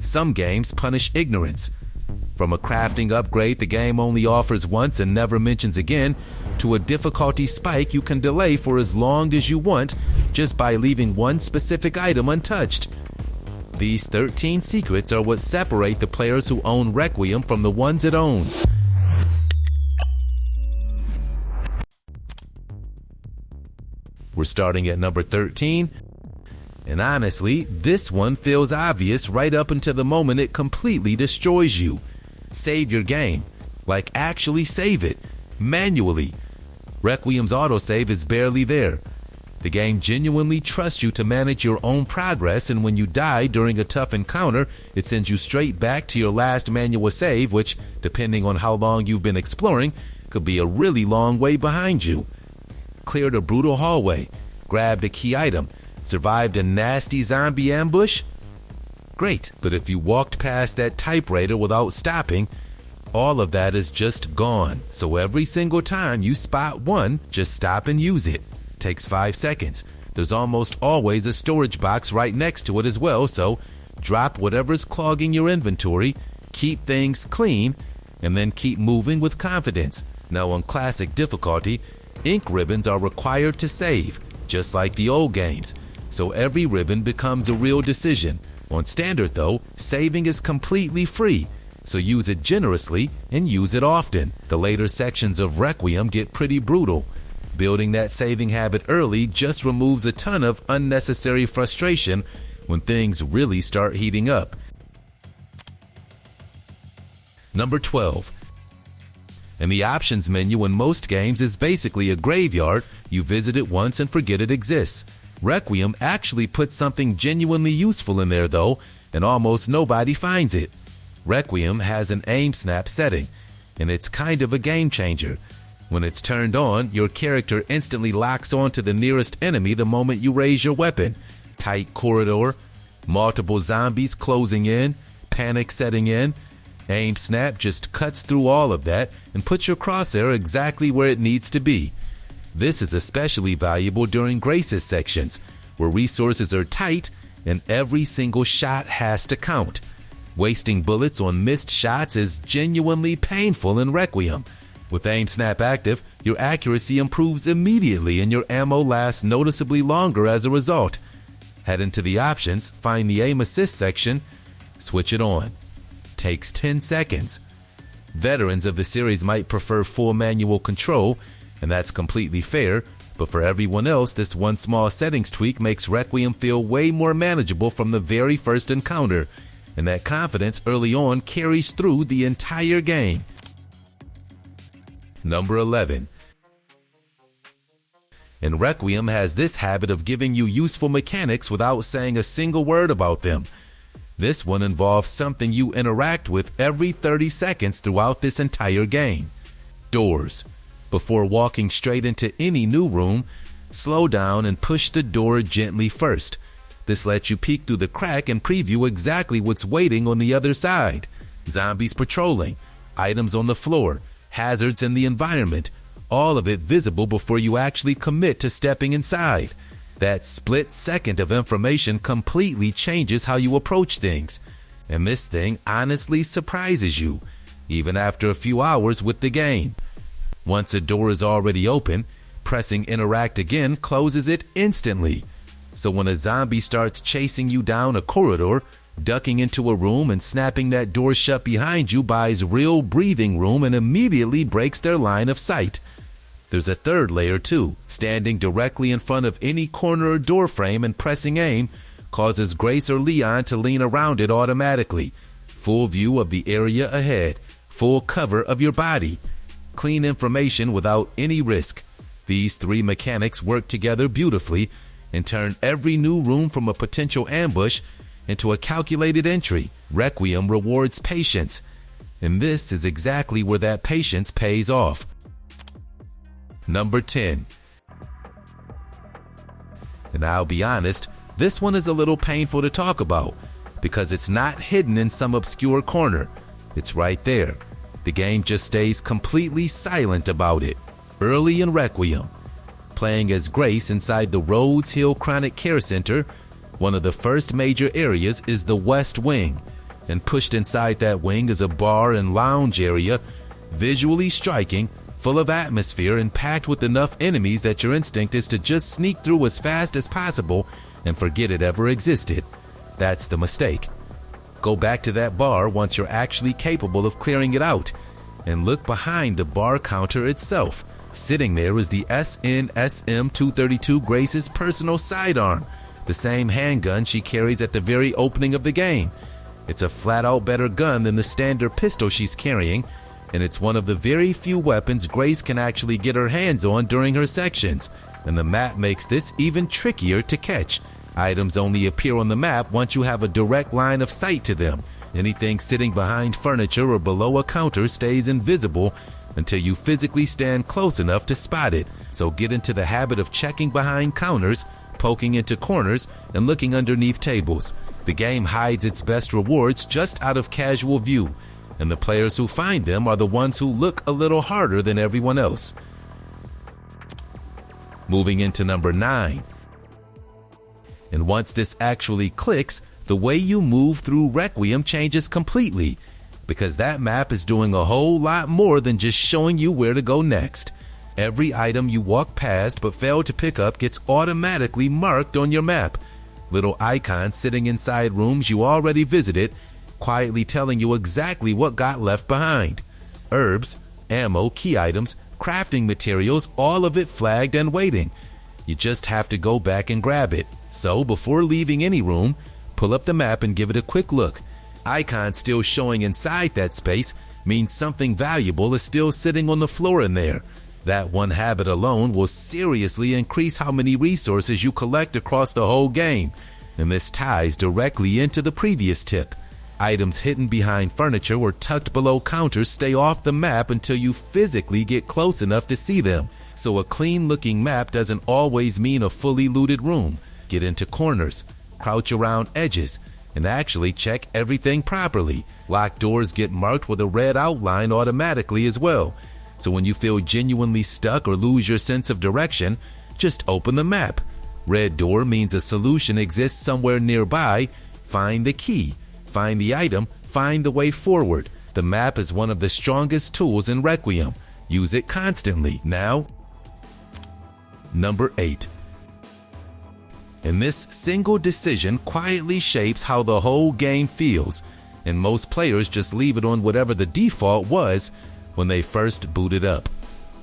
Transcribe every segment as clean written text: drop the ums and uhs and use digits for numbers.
Some games punish ignorance. From a crafting upgrade the game only offers once and never mentions again, to a difficulty spike you can delay for as long as you want just by leaving one specific item untouched. These 13 secrets are what separate the players who own Requiem from the ones it owns. We're starting at number 13, and honestly, this one feels obvious right up until the moment it completely destroys you. Save your game. Like actually save it. Manually. Requiem's autosave is barely there. The game genuinely trusts you to manage your own progress, and when you die during a tough encounter, it sends you straight back to your last manual save, which, depending on how long you've been exploring, could be a really long way behind you. Cleared a brutal hallway, grabbed a key item, survived a nasty zombie ambush? Great, but if you walked past that typewriter without stopping, all of that is just gone. So every single time you spot one, just stop and use it. Takes 5 seconds. There's almost always a storage box right next to it as well, so drop whatever's clogging your inventory, keep things clean, and then keep moving with confidence. Now on classic difficulty, ink ribbons are required to save, just like the old games, so every ribbon becomes a real decision. On standard though, saving is completely free, so use it generously and use it often. The later sections of Requiem get pretty brutal. Building that saving habit early just removes a ton of unnecessary frustration when things really start heating up. Number 12. And the options menu in most games is basically a graveyard. You visit it once and forget it exists. Requiem actually puts something genuinely useful in there though, and almost nobody finds it. Requiem has an aim snap setting, and it's kind of a game changer. When it's turned on, your character instantly locks onto the nearest enemy the moment you raise your weapon. Tight corridor, multiple zombies closing in, panic setting in. Aim snap just cuts through all of that and puts your crosshair exactly where it needs to be. This is especially valuable during Grace's sections, where resources are tight and every single shot has to count. Wasting bullets on missed shots is genuinely painful in Requiem. With aim snap active, your accuracy improves immediately and your ammo lasts noticeably longer as a result. Head into the options, find the aim assist section, switch it on. Takes 10 seconds. Veterans of the series might prefer full manual control, and that's completely fair, but for everyone else, this one small settings tweak makes Requiem feel way more manageable from the very first encounter, and that confidence early on carries through the entire game. Number 11. And Requiem has this habit of giving you useful mechanics without saying a single word about them. This one involves something you interact with every 30 seconds throughout this entire game. Doors. Before walking straight into any new room, slow down and push the door gently first. This lets you peek through the crack and preview exactly what's waiting on the other side. Zombies patrolling, items on the floor, hazards in the environment, all of it visible before you actually commit to stepping inside. That split second of information completely changes how you approach things. And this thing honestly surprises you, even after a few hours with the game. Once a door is already open, pressing interact again closes it instantly. So when a zombie starts chasing you down a corridor, ducking into a room and snapping that door shut behind you buys real breathing room and immediately breaks their line of sight. There's a third layer too. Standing directly in front of any corner or door frame and pressing aim causes Grace or Leon to lean around it automatically. Full view of the area ahead. Full cover of your body. Clean information without any risk. These three mechanics work together beautifully and turn every new room from a potential ambush into a calculated entry. Requiem rewards patience, and this is exactly where that patience pays off. Number 10. And I'll be honest, this one is a little painful to talk about because it's not hidden in some obscure corner. It's right there. The game just stays completely silent about it. Early in Requiem, playing as Grace inside the Rhodes Hill Chronic Care Center, one of the first major areas is the West Wing. and pushed inside that wing is a bar and lounge area, visually striking, full of atmosphere and packed with enough enemies that your instinct is to just sneak through as fast as possible and forget it ever existed. That's the mistake. Go back to that bar once you're actually capable of clearing it out, and look behind the bar counter itself. Sitting there is the SNSM 232 Grace's personal sidearm, the same handgun she carries at the very opening of the game. It's a flat-out better gun than the standard pistol she's carrying, and it's one of the very few weapons Grace can actually get her hands on during her sections, and the map makes this even trickier to catch. Items only appear on the map once you have a direct line of sight to them. Anything sitting behind furniture or below a counter stays invisible until you physically stand close enough to spot it. So get into the habit of checking behind counters, poking into corners, and looking underneath tables. The game hides its best rewards just out of casual view, and the players who find them are the ones who look a little harder than everyone else. Moving into number 9. And once this actually clicks, the way you move through Requiem changes completely, because that map is doing a whole lot more than just showing you where to go next. Every item you walk past but fail to pick up gets automatically marked on your map. Little icons sitting inside rooms you already visited, quietly telling you exactly what got left behind. Herbs, ammo, key items, crafting materials, all of it flagged and waiting. You just have to go back and grab it. So before leaving any room, pull up the map and give it a quick look. Icons still showing inside that space means something valuable is still sitting on the floor in there. That one habit alone will seriously increase how many resources you collect across the whole game, and this ties directly into the previous tip. Items hidden behind furniture or tucked below counters stay off the map until you physically get close enough to see them. So a clean-looking map doesn't always mean a fully looted room. Get into corners, crouch around edges, and actually check everything properly. Locked doors get marked with a red outline automatically as well. So when you feel genuinely stuck or lose your sense of direction, just open the map. Red door means a solution exists somewhere nearby. Find the key, find the item, find the way forward. The map is one of the strongest tools in Requiem. Use it constantly. Now, number 8. And this single decision quietly shapes how the whole game feels, and most players just leave it on whatever the default was when they first booted up.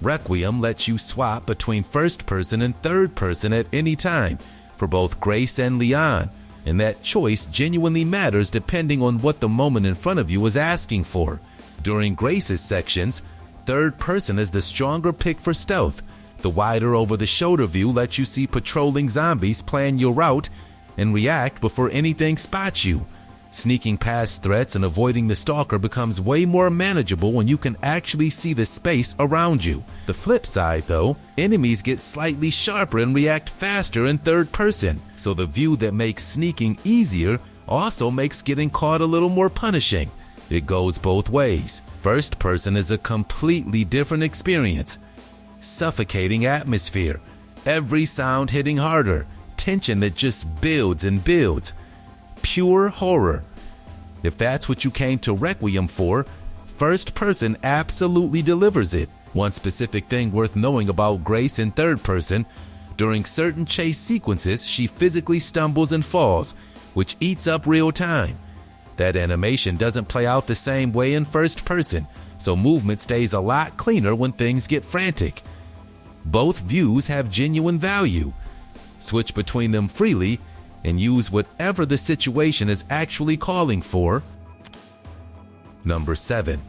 Requiem lets you swap between first person and third person at any time for both Grace and Leon, and that choice genuinely matters depending on what the moment in front of you is asking for. During Grace's sections, third person is the stronger pick for stealth. The wider over-the-shoulder view lets you see patrolling zombies plan your route and react before anything spots you. Sneaking past threats and avoiding the stalker becomes way more manageable when you can actually see the space around you. The flip side, though, enemies get slightly sharper and react faster in third person, so the view that makes sneaking easier also makes getting caught a little more punishing. It goes both ways. First person is a completely different experience. Suffocating atmosphere, every sound hitting harder, tension that just builds and builds. Pure horror. If that's what you came to Requiem for, first person absolutely delivers it. One specific thing worth knowing about Grace in third person: during certain chase sequences, she physically stumbles and falls, which eats up real time. That animation doesn't play out the same way in first person, so movement stays a lot cleaner when things get frantic. Both views have genuine value. Switch between them freely and use whatever the situation is actually calling for. Number 7.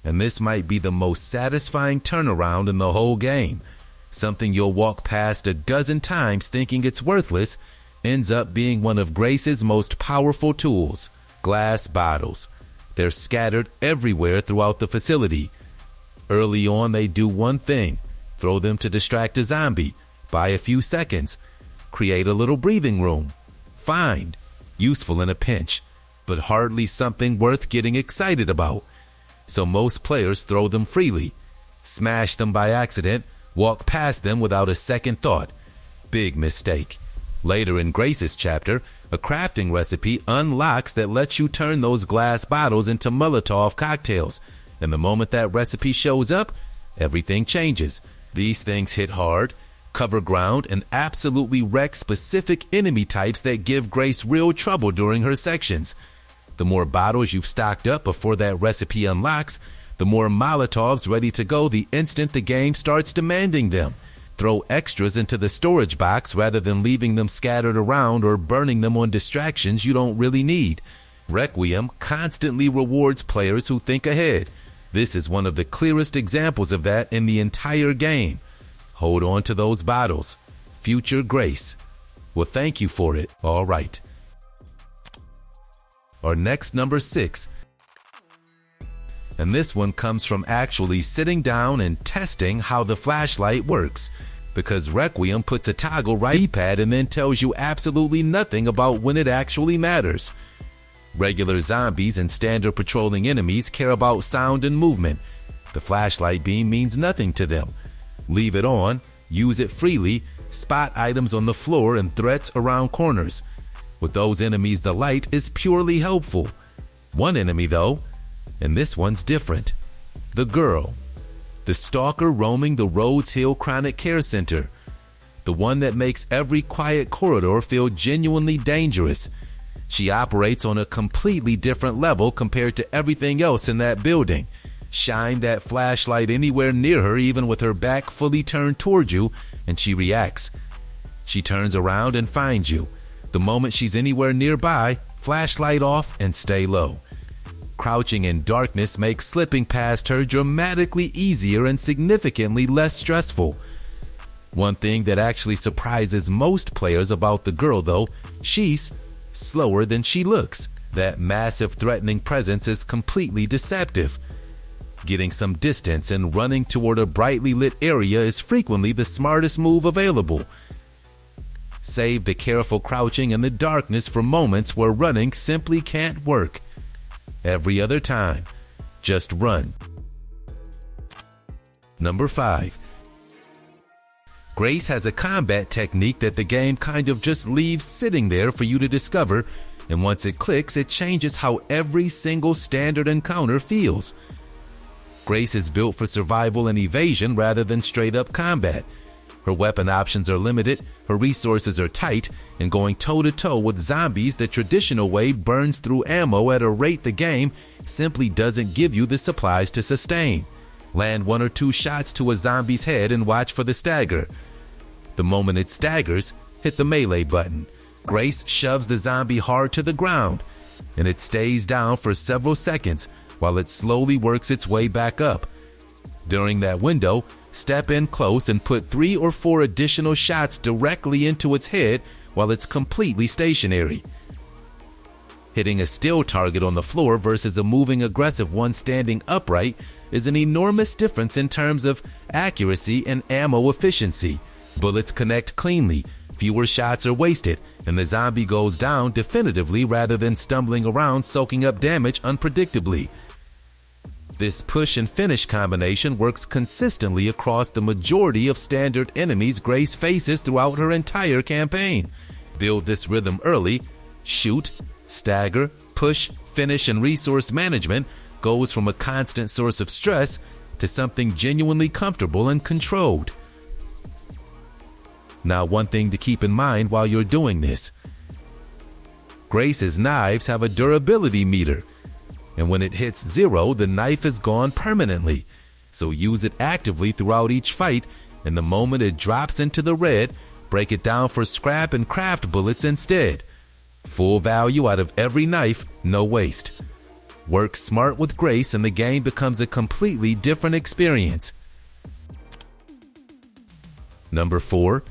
And this might be the most satisfying turnaround in the whole game. Something you'll walk past a dozen times thinking it's worthless ends up being one of Grace's most powerful tools: glass bottles. They're scattered everywhere throughout the facility. Early on, they do one thing: throw them to distract a zombie, buy a few seconds, create a little breathing room. Fine, useful in a pinch, but hardly something worth getting excited about. So most players throw them freely, smash them by accident, walk past them without a second thought. Big mistake. Later in Grace's chapter, A crafting recipe unlocks that lets you turn those glass bottles into Molotov cocktails. And the moment that recipe shows up, everything changes. These things hit hard, cover ground, and absolutely wreck specific enemy types that give Grace real trouble during her sections. The more bottles you've stocked up before that recipe unlocks, the more Molotovs ready to go the instant the game starts demanding them. Throw extras into the storage box rather than leaving them scattered around or burning them on distractions you don't really need. Requiem constantly rewards players who think ahead. This is one of the clearest examples of that in the entire game. Hold on to those bottles. Future Grace. Well, thank you for it. All right. Our next number 6. And this one comes from actually sitting down and testing how the flashlight works. Because Requiem puts a toggle right pad and then tells you absolutely nothing about when it actually matters. Regular zombies and standard patrolling enemies care about sound and movement. The flashlight beam means nothing to them. Leave it on, use it freely, spot items on the floor and threats around corners. With those enemies, the light is purely helpful. One enemy though, and this one's different. The girl. The stalker roaming the Rhodes Hill Chronic Care Center. The one that makes every quiet corridor feel genuinely dangerous. She operates on a completely different level compared to everything else in that building. Shine that flashlight anywhere near her, even with her back fully turned toward you, and she reacts. She turns around and finds you. The moment she's anywhere nearby, flashlight off and stay low. Crouching in darkness makes slipping past her dramatically easier and significantly less stressful. One thing that actually surprises most players about the girl though, she's slower than she looks. That massive threatening presence is completely deceptive. Getting some distance and running toward a brightly lit area is frequently the smartest move available. Save the careful crouching in the darkness for moments where running simply can't work. Every other time, just run. Number 5. Grace has a combat technique that the game kind of just leaves sitting there for you to discover, and once it clicks, it changes how every single standard encounter feels. Grace is built for survival and evasion rather than straight-up combat. Her weapon options are limited, her resources are tight, and going toe-to-toe with zombies the traditional way burns through ammo at a rate the game simply doesn't give you the supplies to sustain. Land 1 or 2 shots to a zombie's head and watch for the stagger. The moment it staggers, hit the melee button. Grace shoves the zombie hard to the ground, and it stays down for several seconds while it slowly works its way back up. During that window, step in close and put 3 or 4 additional shots directly into its head while it's completely stationary. Hitting a still target on the floor versus a moving aggressive one standing upright is an enormous difference in terms of accuracy and ammo efficiency. Bullets connect cleanly, fewer shots are wasted, and the zombie goes down definitively rather than stumbling around soaking up damage unpredictably. This push and finish combination works consistently across the majority of standard enemies Grace faces throughout her entire campaign. Build this rhythm early. Shoot, stagger, push, finish, and resource management goes from a constant source of stress to something genuinely comfortable and controlled. Now, one thing to keep in mind while you're doing this. Grace's knives have a durability meter, and when it hits 0, the knife is gone permanently. So use it actively throughout each fight, and the moment it drops into the red, break it down for scrap and craft bullets instead. Full value out of every knife, no waste. Work smart with Grace and the game becomes a completely different experience. Number 4.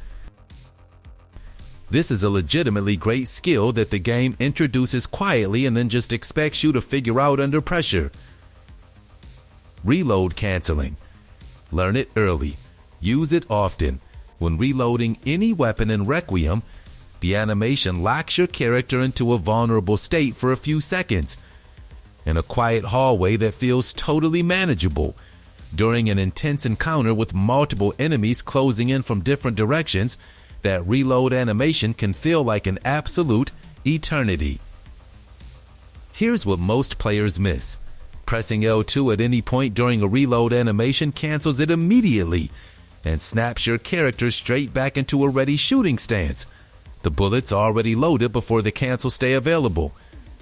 This is a legitimately great skill that the game introduces quietly and then just expects you to figure out under pressure. Reload canceling. Learn it early. Use it often. When reloading any weapon in Requiem, the animation locks your character into a vulnerable state for a few seconds. In a quiet hallway that feels totally manageable. During an intense encounter with multiple enemies closing in from different directions, that reload animation can feel like an absolute eternity. Here's what most players miss. Pressing L2 at any point during a reload animation cancels it immediately and snaps your character straight back into a ready shooting stance. The bullets are already loaded before the cancel stay available.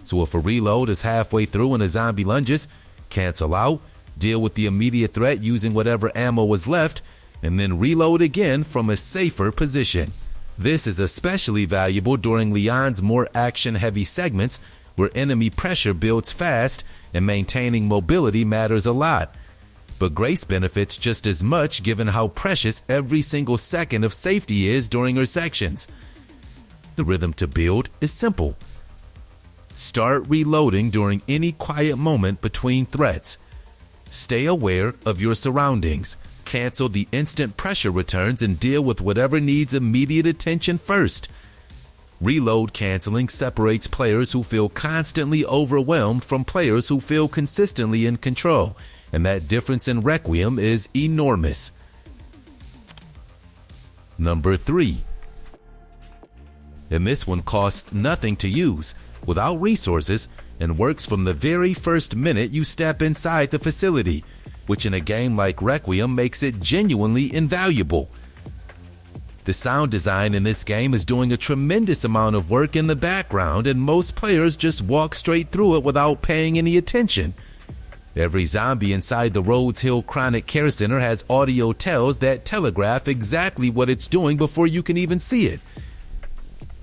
So if a reload is halfway through and a zombie lunges, cancel out, deal with the immediate threat using whatever ammo was left, and then reload again from a safer position. This is especially valuable during Leon's more action-heavy segments where enemy pressure builds fast and maintaining mobility matters a lot. But Grace benefits just as much given how precious every single second of safety is during her sections. The rhythm to build is simple. Start reloading during any quiet moment between threats. Stay aware of your surroundings. Cancel the instant pressure returns and deal with whatever needs immediate attention first. Reload canceling separates players who feel constantly overwhelmed from players who feel consistently in control, and that difference in Requiem is enormous. Number 3. And this one costs nothing to use, without resources, and works from the very first minute you step inside the facility, which in a game like Requiem makes it genuinely invaluable. The sound design in this game is doing a tremendous amount of work in the background, and most players just walk straight through it without paying any attention. Every zombie inside the Rhodes Hill Chronic Care Center has audio tells that telegraph exactly what it's doing before you can even see it.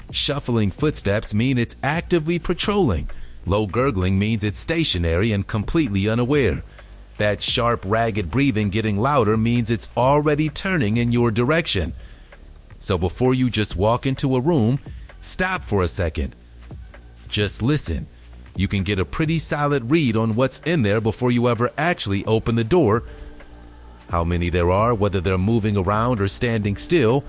Shuffling footsteps mean it's actively patrolling. Low gurgling means it's stationary and completely unaware. That sharp, ragged breathing getting louder means it's already turning in your direction. So before you just walk into a room, stop for a second. Just listen. You can get a pretty solid read on what's in there before you ever actually open the door. How many there are, whether they're moving around or standing still,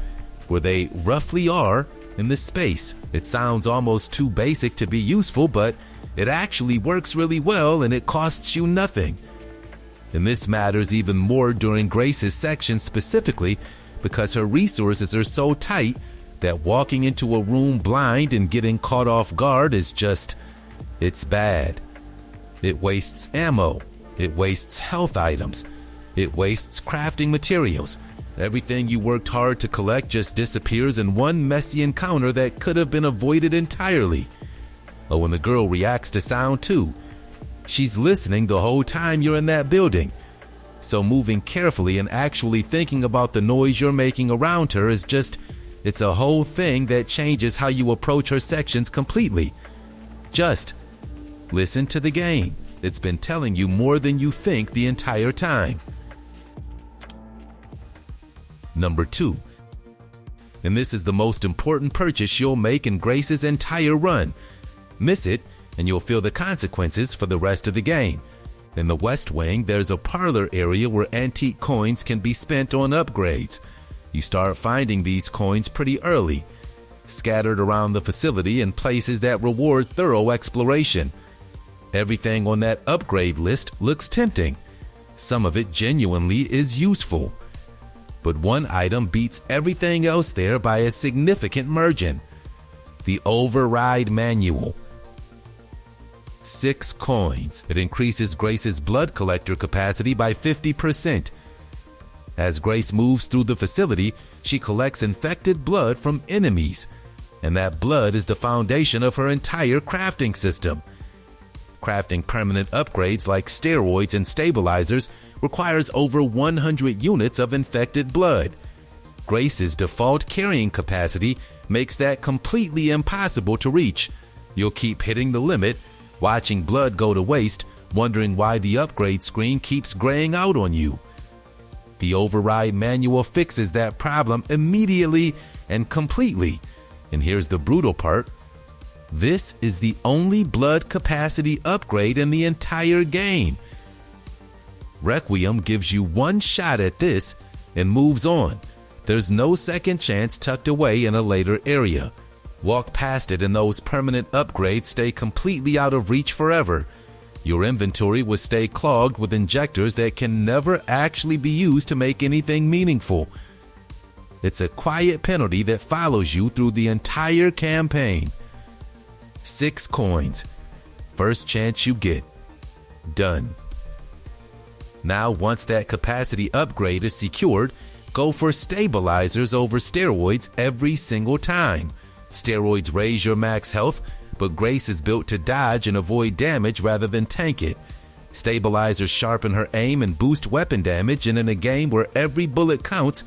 where they roughly are in this space. It sounds almost too basic to be useful, but it actually works really well and it costs you nothing. And this matters even more during Grace's section specifically because her resources are so tight that walking into a room blind and getting caught off guard is just, it's bad. It wastes ammo. It wastes health items. It wastes crafting materials. Everything you worked hard to collect just disappears in one messy encounter that could have been avoided entirely. Oh, and the girl reacts to sound too. She's listening the whole time you're in that building. So moving carefully and actually thinking about the noise you're making around her is just, it's a whole thing that changes how you approach her sections completely. Just listen to the game. It's been telling you more than you think the entire time. Number 2. And this is the most important purchase you'll make in Grace's entire run. Miss it, and you'll feel the consequences for the rest of the game. In the West Wing, there's a parlor area where antique coins can be spent on upgrades. You start finding these coins pretty early, scattered around the facility in places that reward thorough exploration. Everything on that upgrade list looks tempting. Some of it genuinely is useful. But one item beats everything else there by a significant margin. The Override Manual. 6 coins. It increases Grace's blood collector capacity by 50%. As Grace moves through the facility, she collects infected blood from enemies, and that blood is the foundation of her entire crafting system. Crafting permanent upgrades like steroids and stabilizers requires over 100 units of infected blood. Grace's default carrying capacity makes that completely impossible to reach. You'll keep hitting the limit, watching blood go to waste, wondering why the upgrade screen keeps graying out on you. The Override Manual fixes that problem immediately and completely. And here's the brutal part. This is the only blood capacity upgrade in the entire game. Requiem gives you one shot at this and moves on. There's no second chance tucked away in a later area. Walk past it and those permanent upgrades stay completely out of reach forever. Your inventory will stay clogged with injectors that can never actually be used to make anything meaningful. It's a quiet penalty that follows you through the entire campaign. 6 coins. First chance you get. Done. Now, once that capacity upgrade is secured, go for stabilizers over steroids every single time. Steroids raise your max health, but Grace is built to dodge and avoid damage rather than tank it. Stabilizers sharpen her aim and boost weapon damage, and in a game where every bullet counts,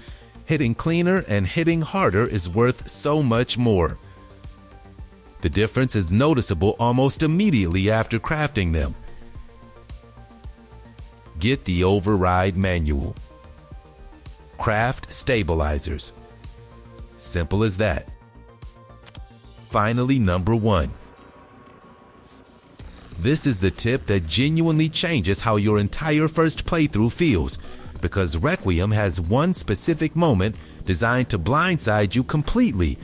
hitting cleaner and hitting harder is worth so much more. The difference is noticeable almost immediately after crafting them. Get the override manual. Craft stabilizers. Simple as that. Finally, number 1. This is the tip that genuinely changes how your entire first playthrough feels, because Requiem has one specific moment designed to blindside you completely,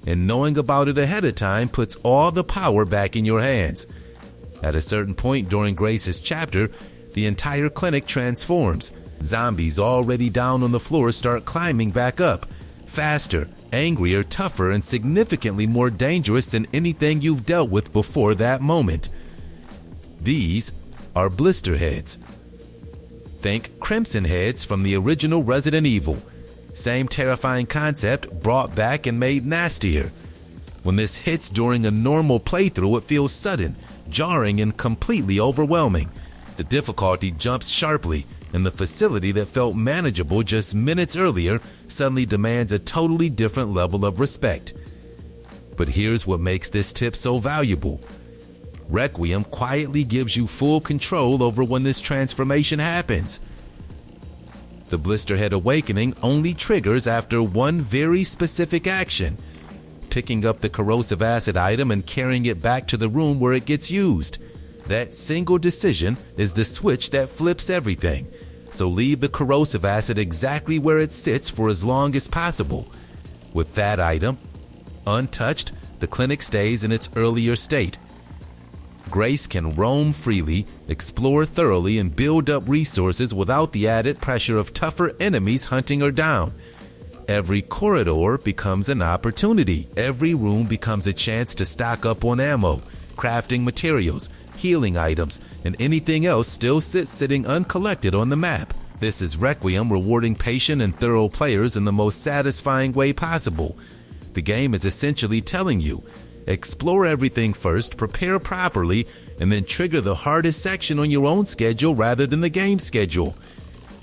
and knowing about it ahead of time puts all the power back in your hands. At a certain point during Grace's chapter, the entire clinic transforms. Zombies already down on the floor start climbing back up, faster, angrier, tougher, and significantly more dangerous than anything you've dealt with before that moment. These are blister heads. Think Crimson Heads from the original Resident Evil. Same terrifying concept brought back and made nastier. When this hits during a normal playthrough, it feels sudden, jarring, and completely overwhelming. The difficulty jumps sharply, and the facility that felt manageable just minutes earlier suddenly demands a totally different level of respect. But here's what makes this tip so valuable. Requiem quietly gives you full control over when this transformation happens. The Blisterhead Awakening only triggers after one very specific action: picking up the corrosive acid item and carrying it back to the room where it gets used. That single decision is the switch that flips everything, so leave the corrosive acid exactly where it sits for as long as possible. With that item, untouched, the clinic stays in its earlier state. Grace can roam freely, explore thoroughly, and build up resources without the added pressure of tougher enemies hunting her down. Every corridor becomes an opportunity. Every room becomes a chance to stock up on ammo, crafting materials, healing items, and anything else still sitting uncollected on the map. This is Requiem rewarding patient and thorough players in the most satisfying way possible. The game is essentially telling you, explore everything first, prepare properly, and then trigger the hardest section on your own schedule rather than the game schedule.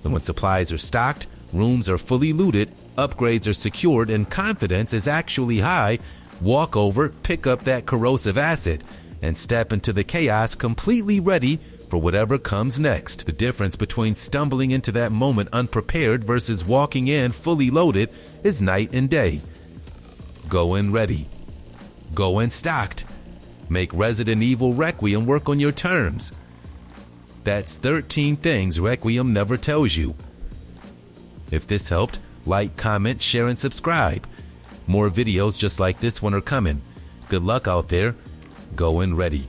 And when supplies are stocked, rooms are fully looted, upgrades are secured, and confidence is actually high, walk over, pick up that corrosive acid, and step into the chaos completely ready for whatever comes next. The difference between stumbling into that moment unprepared versus walking in fully loaded is night and day. Go in ready. Go in stocked. Make Resident Evil Requiem work on your terms. That's 13 things Requiem never tells you. If this helped, like, comment, share, and subscribe. More videos just like this one are coming. Good luck out there. Go in ready.